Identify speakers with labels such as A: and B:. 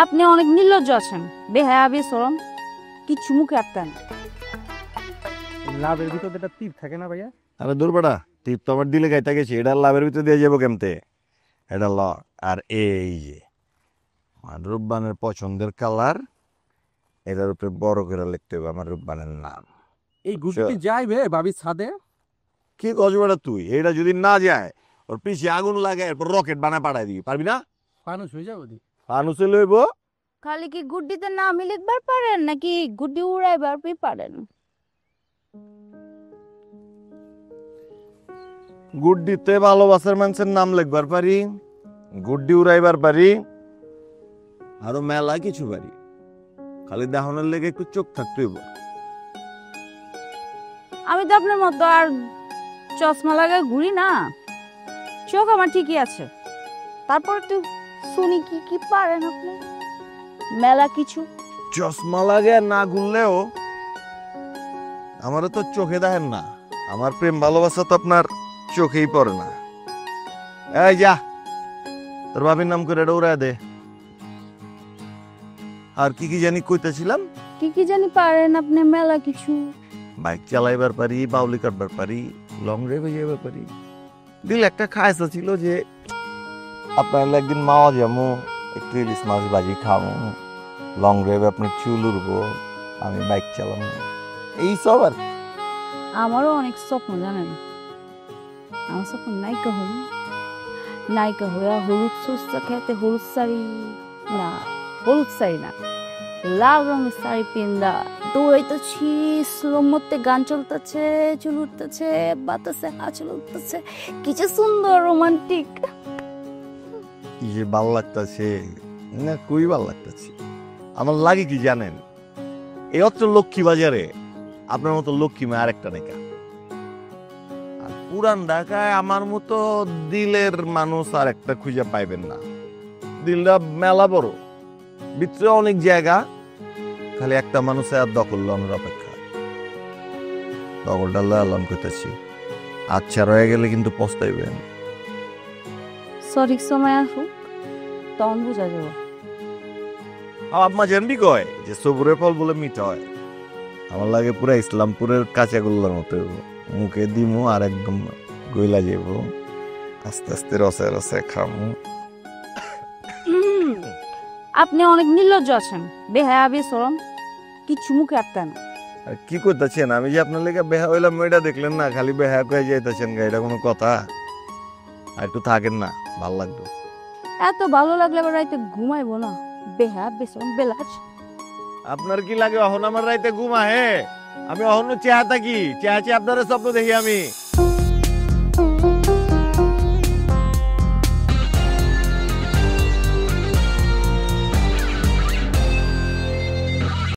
A: আপনি অনেক নির্লজ্জ আছেন, বেহায়া বেসরম, কিছু মুখে আটকান।
B: লাভের ভিতরে একটা তীর থাকে না ভাইয়া?
C: আরে দুর্বাটা টিপ তো আমার দিলে গাইতে গেছি, এটা লাভের ভিতরে দিয়ে যাবো কেমতে? এটা ল। আর এই যে আমার রূপবানের পছন্দের কালার, এটার উপরে বড় করে লিখতে হবে আমার রূপবানের নাম।
B: এই গুটি যাইবে ভাবি ছাদে?
C: কি গজবাটা তুই, এটা যদি না যায় ওর পিছিয়ে আগুন লাগে, এরপর রকেট বানায় পাঠাই দিবি, পারবি না?
B: মানুষ হয়ে যাবো দি।
C: ফানুসে লইব।
A: খালি কি গুড্ডিতে নাম লিখবার পারেন নাকি গুড্ডি উড়াইবার পারেন?
C: গুড্ডিতে ভালোবাসার মানুষের নাম লিখবার পারি, গুড্ডি উড়াইবার পারি, আরো মেলা কিছু পারি। খালি দাহনের লেগে একটু চোখ থাকতে হইব।
A: আমি তো আপনার মতো আর চশমা লাগায় ঘুরি না, চোখ আমার ঠিকই আছে। তারপর একটু শুনি কি কি পারেন আপনি, মেলা কিছু।
C: চশমা লাগে না ঘুরলেও আমারও তো চোখে দেখেন না, আমার প্রেম ভালোবাসা তো আপনার চোখেই পড়ে না। এই যা, তোর বাবির নাম করে এটা উড়ায় দে। আর কি কি জানি কইতেছিলাম,
A: কি কি জানি পারেন আপনি, মেলা কিছু।
C: বাইক চালাইবার পারি, বাউলি কাটবার পারি, লং ড্রাইভে যাইবার পারি। দিল একটা খায়সা ছিল যে আপনার একদিন মাওয়া যাবো, একটু ইলিশ মাছ ভাজি খাবো, লং ড্রাইভে আপনার চুল উড়বো, আমি বাইক চালাবো, এইসব আর কি।
A: আমারও অনেক স্বপ্ন জানেন। আমার স্বপ্ন নায়িকা হম, নায়িকা হইয়া হলুদ সস্তা খেতে, হলুদ শাড়ি না, হলুদ শাড়ি না, লাল রঙের শাড়ি পিন্দা দৌড়াইতেছি, স্লোমোতে গান চলতেছে, চুল উঠতেছে, বাতাসে আঁচল উঠতেছে, কিছু সুন্দর রোমান্টিক।
C: কি যে ভাল লাগতেছে না, খুবই ভাল লাগতেছে। আমার লাগে কি জানেন, এই অত্র লক্ষ্মী বাজারে আপনার মতো লক্ষ্মী মেয়ে আরেকটা নায়িকা। আর পুরান ঢাকায় আমার মতো দিলের মানুষ আর একটা খুঁজে পাইবেন না। দিলটা মেলা বড়, ভিতরে অনেক জায়গা, খালি একটা মানুষের আর দখল লনের অপেক্ষা। দখলটা লন করতেছি, আচ্ছা রয়ে গেলে কিন্তু পস্তাইবেন।
A: সঠিক সময় আসুক, তখন বোঝা যাবে।
C: আম্মা জানবি কয় যে সবুরের ফল বলে মিঠা হয়, আমার লাগে পুরা ইসলামপুরের কাঁচাগোল্লার মতো মুখে দিমু আর একদম গইলা যাব, আস্তে আস্তে রসে রসে খামু।
A: আপনি অনেক নির্লজ্জ আছেন, বেহায়া বেসরম, কিছু মুখে আটকান।
C: আর কি করতেছেন, আমি যে আপনার লেগে বেহা হইলাম এটা দেখলেন না, খালি বেহা কয়ে যাইতেছেন গা, এটা কোনো কথা? আর একটু থাকেন না, ভাল লাগতো।
A: এত ভালো লাগলে আবার রাইতে ঘুমাইবো না, বেহায়া বেসরম বেলাজ।
C: আপনার কি লাগে অহন আমার রাইতে ঘুমা? হে, আমি অহন চেহা থাকি, চেহা চেয়ে আপনার স্বপ্ন দেখি আমি।